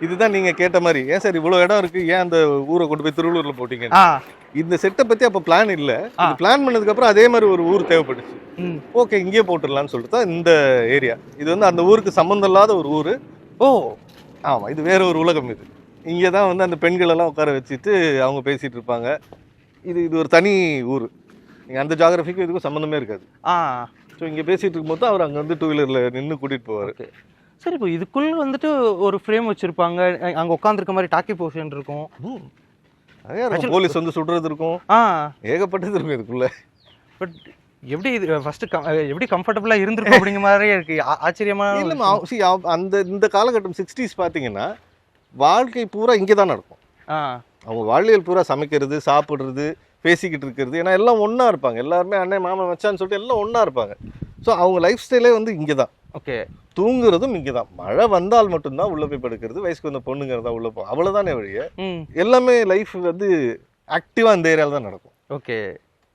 இதுதான் நீங்க கேட்ட மாதிரி ஏன் சார் இவ்வளவு இடம் இருக்கு, ஏன் அந்த ஊரை கொண்டு போய் திருவள்ளூர்ல போட்டீங்க? ஆ இந்த செட்டை பத்தி அப்ப பிளான் இல்ல. இது பிளான் பண்ணதுக்கு அப்புறம் அதே மாதிரி ஒரு ஊர் தேவைப்பட்டுச்சு. ம் ஓகே இங்கேயே போட்டுடலாம்னு சொல்லிட்டு தான் இந்த ஏரியா. இது வந்து அந்த ஊருக்கு சம்மந்தம் இல்லாத ஒரு ஊரு. ஓ ஆமா, இது வேற ஒரு உலகம். இது இங்கே தான் வந்து அந்த பெண்கள் எல்லாம் உட்கார வச்சுட்டு அவங்க பேசிட்டு இருப்பாங்க. இது ஒரு தனி ஊர். நீங்க அந்த ஜியாகிரபிக்கும் இதுக்கும் சம்மந்தமே இருக்காது. ஆ ஸோ இங்கே பேசிட்டு இருக்கும்போது அவர் அங்கே வந்து 2 வீலர்ல நின்று கூட்டிட்டு போவார். ஓகே சரி. இப்போ இதுக்குள்ள வந்துட்டு ஒரு ஃப்ரேம் வச்சிருப்பாங்க, அங்க உட்காந்துருக்க மாதிரி டாக்கி பொசிஷன் இருக்கும். நிறைய இருக்கும். போலீஸ் வந்து சுடுறது இருக்கும், ஆ ஏகப்பட்டது இருக்கும் இதுக்குள்ள. பட் எப்படி இது ஃபர்ஸ்ட் எப்படி கம்ஃபர்டபுளா இருந்திருக்கும் அப்படிங்கிற மாதிரியே இருக்கு. ஆச்சரியமா இல்லைம்மா, அந்த இந்த காலகட்டம் 60s பார்த்தீங்கன்னா வாழ்க்கை பூரா இங்கே தான் நடக்கும். ஆ அவங்க வாழ்வியல் பூரா சமைக்கிறது, சாப்பிட்றது, பேசிக்கிட்டு இருக்கிறது. ஏன்னா எல்லாம் ஒன்றா இருப்பாங்க. எல்லாருமே அண்ணன் மாமன் மச்சான்னு சொல்லிட்டு எல்லாம் ஒன்றா இருப்பாங்க. ஸோ அவங்க லைஃப் ஸ்டைலே வந்து இங்கே தான். ஓகே தூங்குறதும் இங்கே தான். மழை வந்தால் மட்டும்தான் உள்ளே போய் படுக்கிறது, வயசுக்கு வந்த பொண்ணுங்கிறதா உள்ளே போகும், அவ்வளோதானே வழிய. ம் எல்லாமே லைஃப் வந்து ஆக்டிவாக இந்த ஏரியாவில் தான் நடக்கும். ஓகே